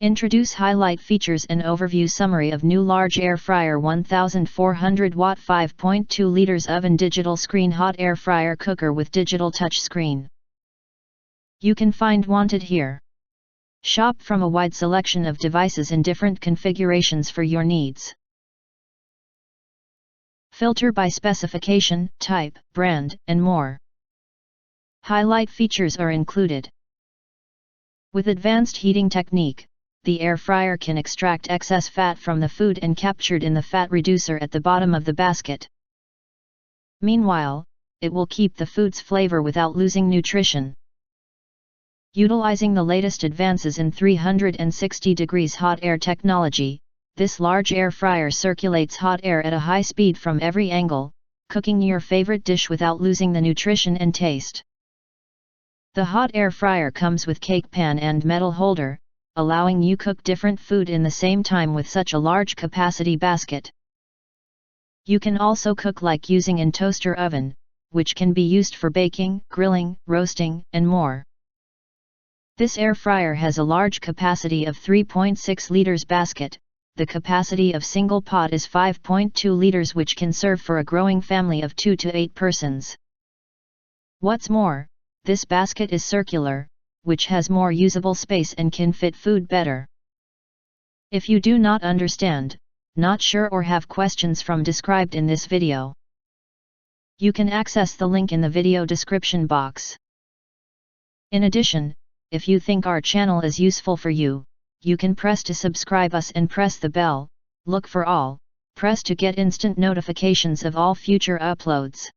Introduce highlight features and overview summary of new large air fryer 1400 watt 5.2 liters oven digital screen hot air fryer cooker with digital touch screen. You can find wanted here. Shop from a wide selection of devices in different configurations for your needs. Filter by specification, type, brand, and more. Highlight features are included. With advanced heating technique, the air fryer can extract excess fat from the food and captured in the fat reducer at the bottom of the basket. Meanwhile, it will keep the food's flavor without losing nutrition. Utilizing the latest advances in 360 degrees hot air technology, this large air fryer circulates hot air at a high speed from every angle, cooking your favorite dish without losing the nutrition and taste. The hot air fryer comes with cake pan and metal holder, allowing you cook different food in the same time with such a large capacity basket. You can also cook like using in toaster oven, which can be used for baking, grilling, roasting, and more. This air fryer has a large capacity of 3.6 liters basket. The capacity of single pot is 5.2 liters, which can serve for a growing family of 2 to 8 persons. What's more, this basket is circular, which has more usable space and can fit food better. If you do not understand, not sure or have questions from described in this video, you can access the link in the video description box. In addition, if you think our channel is useful for you, you can press to subscribe us and press the bell, look for all, press to get instant notifications of all future uploads.